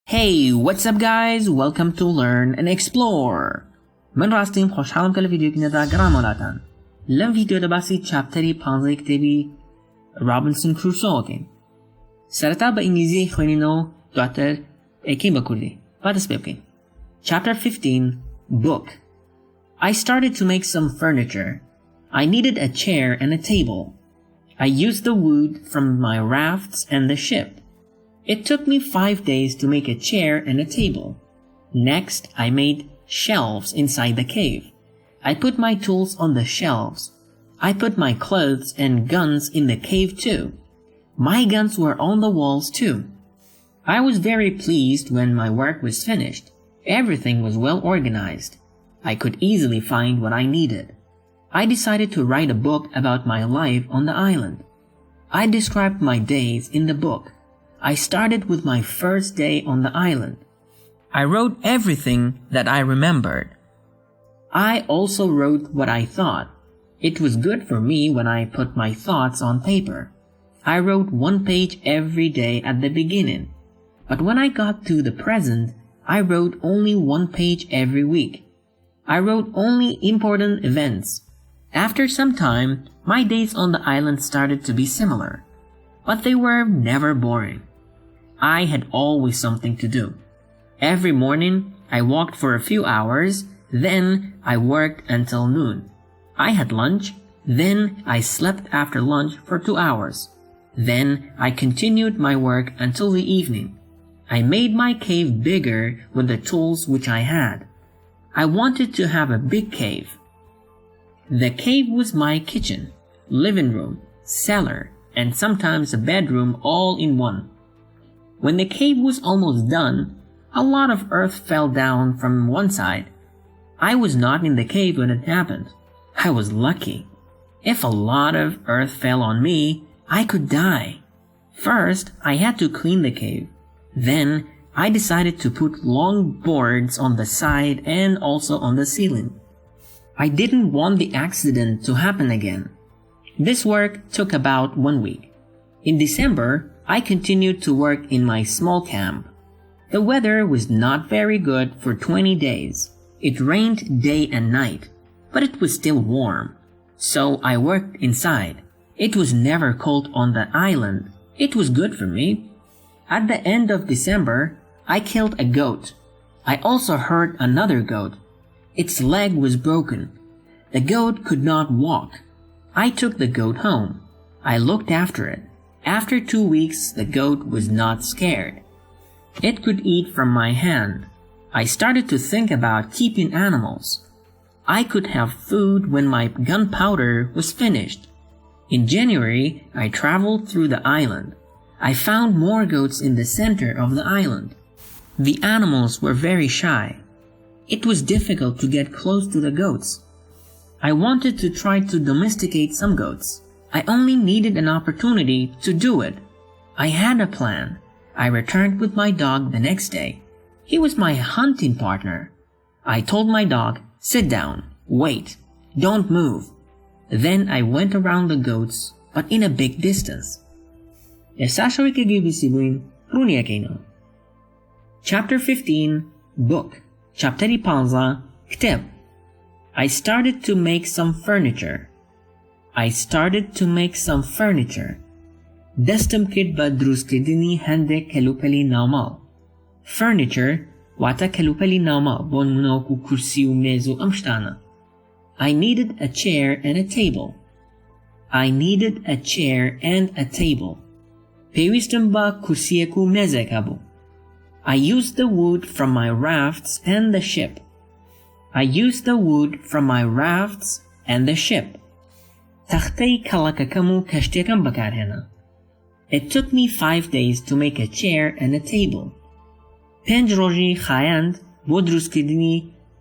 Hey, what's up guys? Welcome to Learn&Explore. من راستیم خوشحالم که لفیدیو کنید گراماراتان. لم ویدیو دباسی چپتری 15 کتابی رابینسون کروسو کن. سرتا با انگلیزی خوینینو دواتر اکی بکردی. بعد اس ببکن. Chapter 15, Book. I started to make some furniture. I needed a chair and a table. I used the wood from my rafts and the ship. It took me 5 days to make a chair and a table. Next, I made shelves inside the cave. I put my tools on the shelves. I put my clothes and guns in the cave too. My guns were on the walls too. I was very pleased when my work was finished. Everything was well organized. I could easily find what I needed. I decided to write a book about my life on the island. I described my days in the book. I started with my first day on the island. I wrote everything that I remembered. I also wrote what I thought. It was good for me when I put my thoughts on paper. I wrote 1 page every day at the beginning. But when I got to the present, I wrote only 1 page every week. I wrote only important events. After some time, my days on the island started to be similar. But they were never boring. I had always something to do. Every morning, I walked for a few hours, then I worked until noon. I had lunch, then I slept after lunch for 2 hours. Then I continued my work until the evening. I made my cave bigger with the tools which I had. I wanted to have a big cave. The cave was my kitchen, living room, cellar, and sometimes a bedroom all in one. When the cave was almost done, a lot of earth fell down from one side. I was not in the cave when it happened. I was lucky. If a lot of earth fell on me, I could die. First, I had to clean the cave. Then, I decided to put long boards on the side and also on the ceiling. I didn't want the accident to happen again. This work took about 1 week. In December, I continued to work in my small camp. The weather was not very good for 20 days. It rained day and night, but it was still warm. So I worked inside. It was never cold on the island. It was good for me. At the end of December, I killed a goat. I also hurt another goat. Its leg was broken. The goat could not walk. I took the goat home. I looked after it. After 2 weeks, the goat was not scared. It could eat from my hand. I started to think about keeping animals. I could have food when my gunpowder was finished. In January, I traveled through the island. I found more goats in the center of the island. The animals were very shy. It was difficult to get close to the goats. I wanted to try to domesticate some goats. I only needed an opportunity to do it. I had a plan. I returned with my dog the next day. He was my hunting partner. I told my dog, sit down, wait, don't move. Then I went around the goats, but in a big distance. Chapter 15, Book. Chapter 15, Ktab. I started to make some furniture. I started to make some furniture. دستم کرد با دروست کردنی هندێک کەلوپەلی ناوماڵ. Furniture واتە کەلوپەلی ناوماڵ بۆ نمونەوەکو کورسی و مێز و ئەم شتانە. I needed a chair and a table. I needed a chair and a table. پێویستم بە کورسیەک و مێزێک هەبوو. I used the wood from my rafts and the ship. I used the wood from my rafts and the ship. تەختەی کەڵەکەکەم و کەشتێکم بەکارهێنا. It took me 5 days to make a chair and a table. 5 ڕۆژی خایاند بۆ دروستکردنی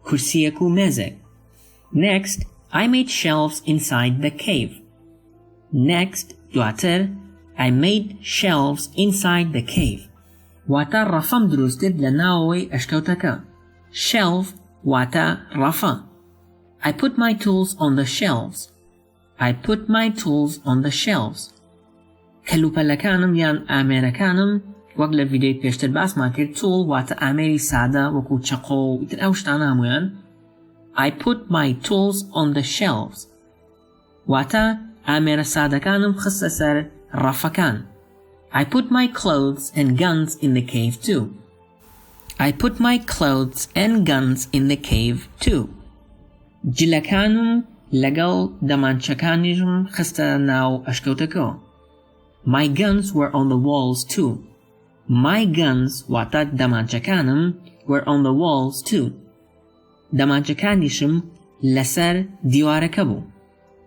کورسیەک و مێزێک. Next, I made shelves inside the cave. Next, دواتر, I made shelves inside the cave. واتە ڕەفەم دروست کرد لە ناوەوەی ئەشکەوتەکە. Shelf واتە ڕەفە. I put my tools on the shelves. I put my tools on the shelves. کەلوپەلەکانم یان ئامێرەکانم وەک لە ڤیدیۆی پێشتر باسمان کرد tool واتە ئامێری سادە وەکو چەقۆ و ئیتر ئەو شتانە هەموویان. I put my tools on the shelves واتە ئامێرە سادەکانم خستە سەر ڕەفەکان. I put my clothes and guns in the cave too. I put my clothes and guns in the cave too. جلەکانم لەگەڵ دەمانچەکانیشم خستە ناو ئەشکەوتەکەوە. My guns were on the walls too. My guns واتە دەمانچەکانم were on the walls too. دەمانچەکانیشم لەسەر دیوارەکە بوو.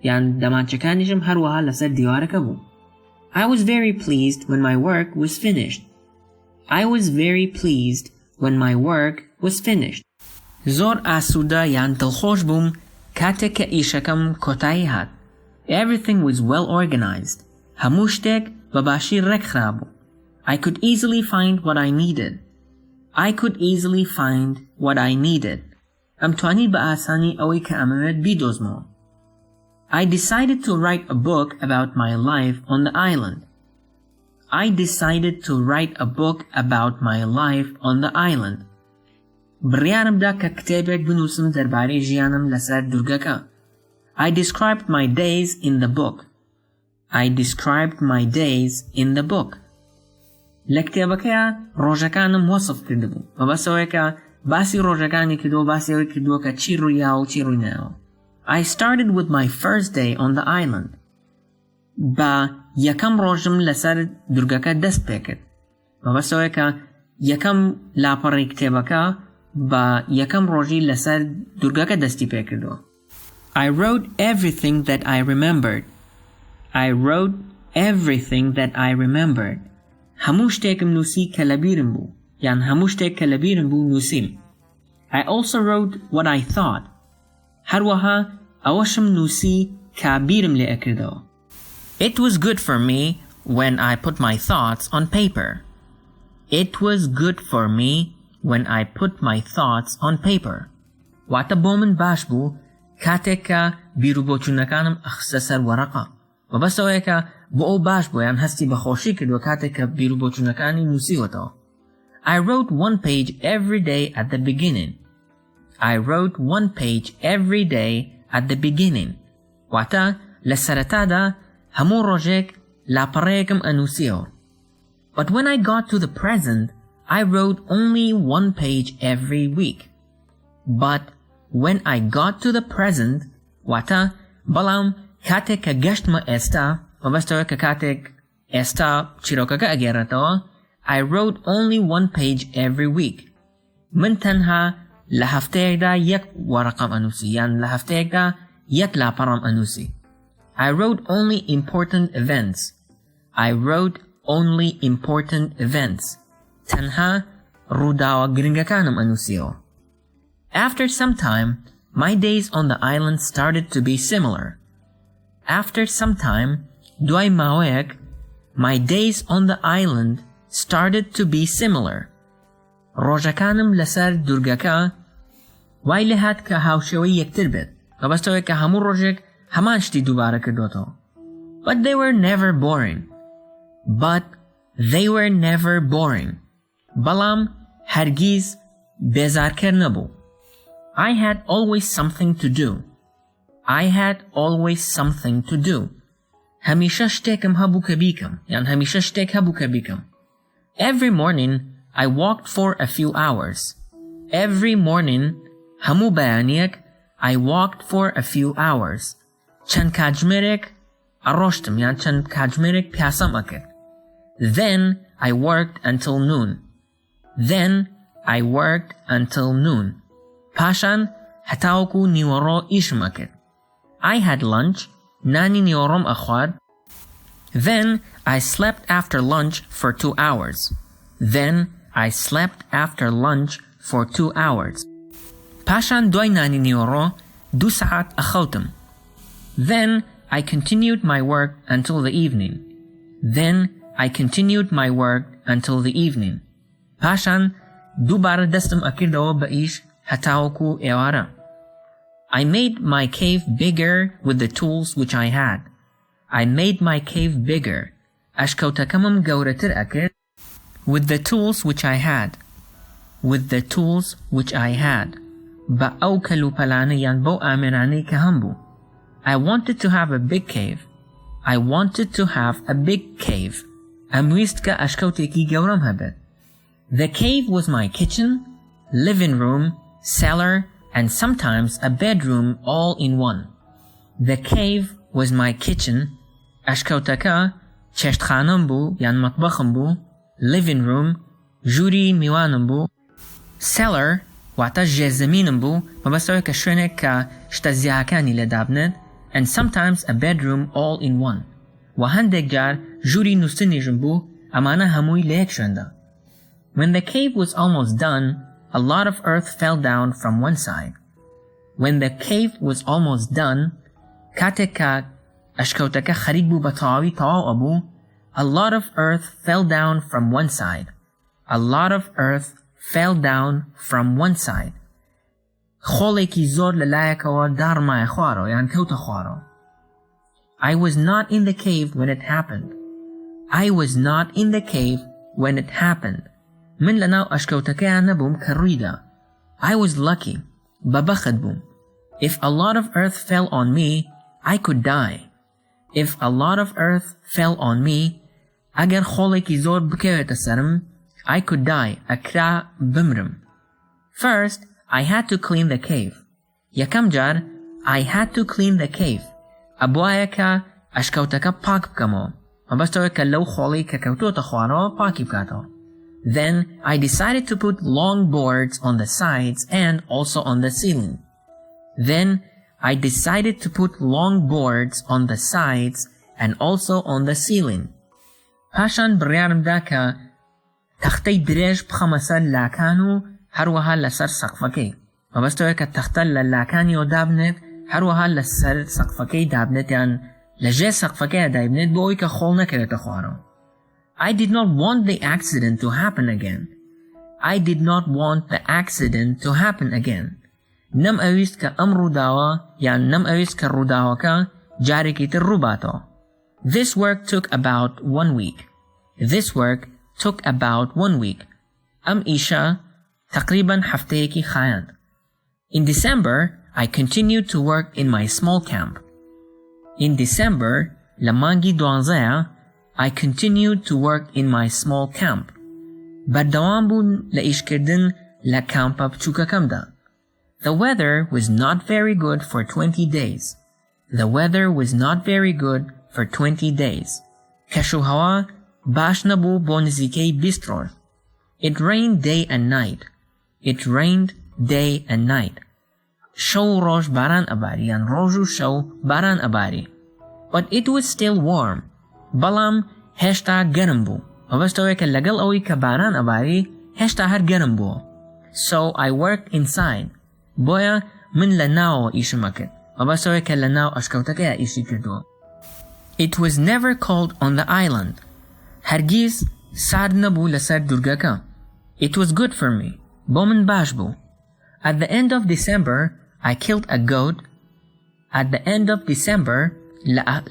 یان دەمانچەکانیشم هەروەها لەسەر دیوارەکە بوو. I was very pleased when my work was finished. I was very pleased when my work was finished. زۆر ئاسوودە یان دڵخۆش بووم کاتێک کە ئیشەکەم کۆتایی هات. Everything was well organized. هەموو شتێک بەباشی ڕێکخرا بوو. I could easily find what I needed. I could easily find what I needed. ئەم توانید بە ئاسانی ئەوەی کە ئەمەوێت بیدۆزمەوە. I decided to write a book about my life on the island. I decided to write a book about my life on the island. بڕیارمدا کە کتێبێک بنووسم دەربارەی ژیانم لەسەر دوورگەکە. I described my days in the book. I described my days in the book. لە کتێبەکەیە ڕۆژەکانم وەسف کردبوو. مەبەستەوەیە کە باسی ڕۆژەکانی کردووە باسی ئەوەی کردووە کە چی ڕوویا و چی ڕووی نایەوە. I started with my first day on the island. با یەکەم ڕۆژم لەسەر دوورگەکە دەست پێ کرد. مەبەستەوەیە کە یەکەم لاپەڕی کتێبەکە با یەکەم ڕۆژی لەسەر دوورگەکە دەستی پێ کردووە. I wrote everything that I remembered. I wrote everything that I remembered. هەموو شتێکم نووسی کە لەبیرم بوو یان هەموو شتێک کە لەبیرم بوو نووسیم. I also wrote what I thought. هەروەها ئەوەشم نووسی کە بیرم لێ ئەکردەوە. It was good for me when I put my thoughts on paper. It was good for me when I put my thoughts on paper. واتە بۆ من باش بوو کاتێک کە بیرروبۆچوونەکانم ئەخستە سەر وەرەقە. مەبەستەوەیە کە بۆ ئەو باش بوو یان هەستی بەخۆشی کردووە کاتێک کە بیرروبۆچوونەکانی نووسیوەتەوە. I wrote one page every day at the beginning. I wrote one page every day at the beginning. واتە لە سەرەتادا هەموو ڕۆژێک لاپەڕەیەکم ئەنووسیەوە. But when I got to the present, I wrote only one page every week. But when I got to the present, واتە بەڵام کاتێک کە گەشتمە ئێستا مەبەستەوە کە کاتێک ئێستا چیرۆکەکە ئەگێڕێتەوە I wrote only one page every week. من تەنها لە هەفتەیەکدا یەک وەرەقەم ئەنووسی یان لە هەفتەیەکدا یەک لاپەڕەم ئەنووسی. I wrote only important events. I wrote only important events. تەنها ڕووداوە گرنگەکانم ئەنووسیەوە. After some time, my days on the island started to be similar. After some time, دوای ماوەیەک, my days on the island started to be similar. ڕۆژەکانم لەسەر دوورگەکە وای لێ هات کە هاوشێوەی یەکتر بێت مەبەستەوەی کە هەموو ڕۆژێک هەمان شتی دووبارە کردوێتەوە. But they were never boring. But they were never boring. بەڵام هەرگیز بێزارکەر نەبوو. I had always something to do. I had always something to do. هەمیشە شتێکم هەبوو کە بیکەم یان هەمیشە شتێک هەبوو کە بیکەم. Every morning I walked for a few hours. Every morning هەموو بەیانیەک I walked for a few hours. چەند کاتژمێرێک ئەڕۆشتم یان چەند کاتژمێرێک پیاسەم ئەکرد. Then I worked until noon. Then I worked until noon. پاشان هەتاوەکو نیوەڕۆ ئیشم ئەکرد. I had lunch. نانی نیوەڕۆم ئەخوارد. Then I slept after lunch for 2 hours. Then I slept after lunch for 2 hours. پاشان دوای نانی نیوەڕۆ 2 سەعات ئەخەوتم. Then I continued my work until the evening. Then I continued my work until the evening. پاشان دووبارە دەستم ئەکردەوە بە ئیش هەتاوەکو ئێوارە. I made my cave bigger with the tools which I had. I made my cave bigger. ئەشکەوتەکەمم گەورەتر ئەکرد with the tools which I had. With the tools which I had. بأو كلوبلاني يعني بو آمراني كهمبو. I wanted to have a big cave. I wanted to have a big cave. أمويست كأشكوتيكي جورم هبت. The cave was my kitchen, living room, cellar, and sometimes a bedroom all in one. The cave was my kitchen. أشكوتكا چشتخانم بو يعني مطبخم بو. Living room جوري میوانم بو. Cellar وعتا جزمینم بو مبستوی كشوينه كشتزيهاكاني لدابنت. And sometimes a bedroom all in one. وهندك جار جوري نستنيجم بو أمانا هموي ليك شوندا. When the cave was almost done, a lot of earth fell down from one side. When the cave was almost done, كاتكا أشكوتكا خريق بو بطاوي طاو أبو, a lot of earth fell down from one side. A lot of earth fell down from one side. خوليكي زور للايك ودار ما يخوارو يعني كوتا خوارو. I was not in the cave when it happened. I was not in the cave when it happened. من لناو أشكوتكا نبوم كرويدا. I was lucky. ببخد بوم. If a lot of earth fell on me, I could die. If a lot of earth fell on me, أجر خوليكي زور بكويت السرم, I could die. أكرا بمرم. First, I had to clean the cave. يكم جار, I had to clean the cave. أبوايكا أشكوتكا باك بكمو. مبستويكا لو خولي ككوتو تخوانو باكي بكاتو. Then I decided to put long boards on the sides and also on the ceiling. Then I decided to put long boards on the sides and also on the ceiling. پاشان بڕیارم دا کە تەختەی درێژ بخەمە سەر لاکان و هەروەها لەسەر سەقفەکەی. مەبەستەوەیە کە تەختە لە لاکانیەوە دابنێت هەروەها لەسەر سەقفەکەی دابنێت یان لەژێر سەقفەکەیە دابنێت بۆ ئەوەی کە خۆڵ نەکەوێتە خوارەوە. I did not want the accident to happen again. I did not want the accident to happen again. نەم ئەویست کە ئەم ڕووداوە یان نەم ئەویست کە ڕووداوەکە جارێکی تر ڕووباتەوە. This work took about 1 week. This work took about 1 week. أم إيشا تقريبا هفتەیەکی خایاند. In December, I continued to work in my small camp. In December, لە مانگی 12 I continued to work in my small camp. بەردەوام بوون لە ئیشکردن لە کامپە بچووکەکەمدا. The weather was not very good for 20 days. The weather was not very good for 20 days. کەشوهەوا باش نەبوو بۆ نزیکەی 20 ڕۆژ. It rained day and night. It rained day and night. شەو ڕۆژ باران ئەباری یان ڕۆژ و شەو باران ئەباری. But it was still warm. بەڵام هێشتا گەرم بوو. مەبەستەوەیە کە لەگەڵ ئەوەی کە باران ئەباری هێشتا هەر گەرم بووە. So I worked inside. بۆیە من لە ناوەوە ئیشمە کرد. مەبەستەوەیە کە لە ناو ئەشکەوتەکەیە ئیشی کردووە. It was never cold on the island. هەرگیز سارد نەبوو لەسەر دوورگەکە. It was good for me. بۆ من باش بوو. At the end of December, I killed a goat. At the end of December,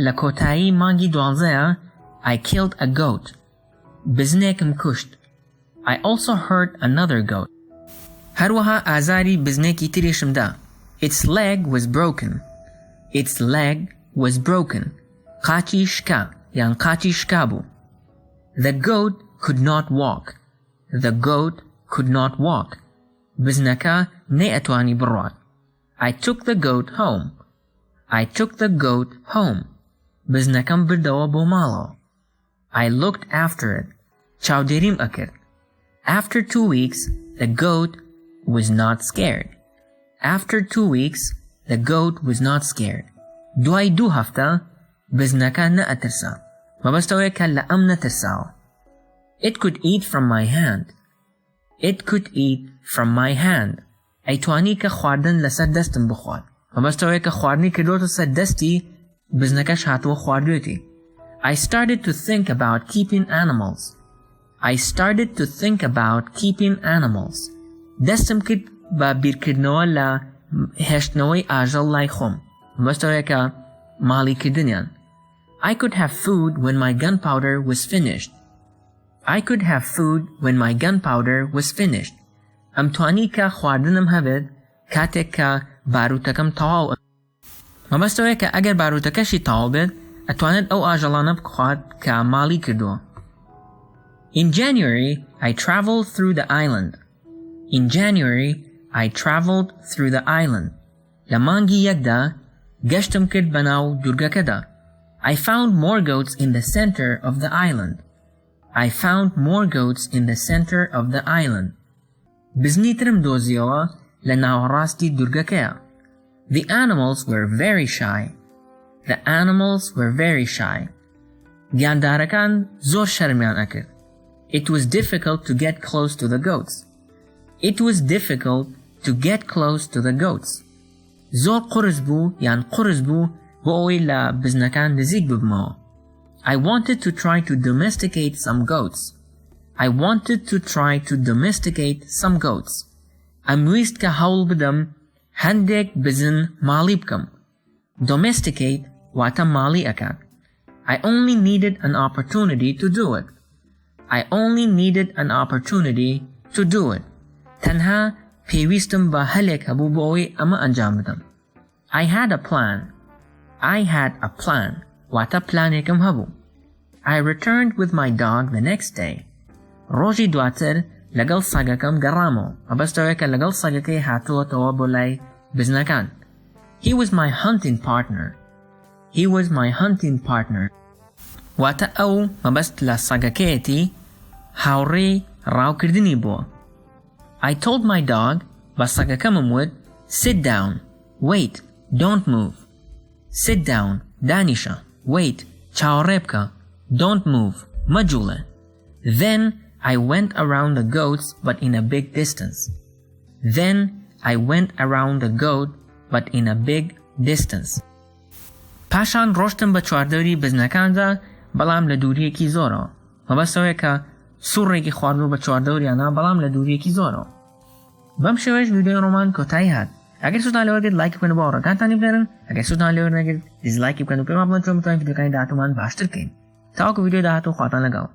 لە کۆتایی مانگی 12 I killed a goat. بزنێکم کوشت. I also hurt another goat. هەروەها ئازاری بزنێکی تریشم دا. Its leg was broken. Its leg was broken. قاچی شکا یان قاچی شکا بوو. The goat could not walk. The goat could not walk. بزنەکە نەیەتوانی بڕوات. I took the goat home. I took the goat home. بزنەکەم بردەوە بۆ ماڵەوە. I looked after it. چاودێریم ئەکرد. After 2 weeks, the goat was not scared. After 2 weeks, the goat was not scared. دوای 2 هەفتە بزنەکە نەئەترسا. مەبەستەوەیە کە لە ئەم نەترساوە. It could eat from my hand. It could eat from my hand. ئەیتوانی کە خواردن لەسەر دەستم بخوات. مەبەستەوەیە کە خواردنی کردوتە سەر دەستی بزنەکەش هاتووە خواردوێتی. I started to think about keeping animals. I started to think about keeping animals. دەستم کرد بە بیرکردنەوە لە هێشتنەوەی ئاژەڵ لای خۆم. مەبەستەوەیە کە ماڵی کردنیان. I could have food when my gunpowder was finished. I could have food when my gunpowder was finished. ئەم توانی کە خواردنم هەبێت کاتێک کە باروتەکەم تەواو مەبەستەوەیە کە ئەگەر باروتەکەشی تەواو بێت ئەتوانێت ئەو ئاژەڵانە بخوات کە ماڵی کردووە. In January, I traveled through the island. In January, I traveled through the island. لە مانگی یەکدا گەشتم کرد بەناو دوورگەکەدا. I found more goats in the center of the island. I found more goats in the center of the island. بزنیترم دۆزیەوە لە ناوەڕاستی دوورگەکەیە. The animals were very shy. The animals were very shy. گیاندارەکان زۆر شەرمیان ئەکرد. It was difficult to get close to the goats. It was difficult to get close to the goats. زۆر قورس بوو یان قورس بوو بۆ ئەوەی لە بزنەکان نزیک ببمەوە. I wanted to try to domesticate some goats. I wanted to try to domesticate some goats. ئەم ویست کە هەوڵ بدەم هەندێک بزن ماڵی بکەم. Domesticate واتە ماڵی ئەکات. I only needed an opportunity to do it. I only needed an opportunity to do it. تەنها پێویستم بە هەلێک هەبوو بۆ ئەوەی ئەمە ئەنجام بدەم. I had a plan. I had a plan. واتە پلانێکم هەبوو. I returned with my dog the next day. ڕۆژی دواتر لەگەڵ سەگەکەم گەڕامەوە. مەبەستەوەیە کە لەگەڵ سەگەکەی هاتووەتەوە بۆ لای بزنەکان. He was my hunting partner. He was my hunting partner. واتە ئەو مەبەست لە سەگەکەیەتی هاوڕێی ڕاوکردنی بووە. I told my dog بە سەگەکەمم وت sit down. Wait. Don't move. Sit down. دانیشە. Wait. چاوەڕێ بکە. Don't move. مەجوڵێ. Then I went around the goats but in a big distance. Then I went around the goat but in a big distance. پاشان ڕۆشتم بە چواردەوری بزنەکاندا بەڵام لە دووریەکی زۆرەوە. مەبەستەوەیە کە سوڕێکی خواردبوو بە چواردەوریانە بەڵام لە دووریەکی زۆرەوە. بەم شێوەیەش ڤیدیۆی ڕۆمان کۆتایی هات. ئەگەر سوودتان لێوەرگرت لایک بکەن بۆ هاوڕێکانتانی بنێرن. ئەگەر سوودتان لێوەر نەگرت دیزلایکی بکەن و پێمان بڵێن چۆن بتوانین ڤیدیۆکانی داهاتوومان باشتر بکەین. تاوەکو ڤیدیۆی داهاتوو خواتان لەگەڵ.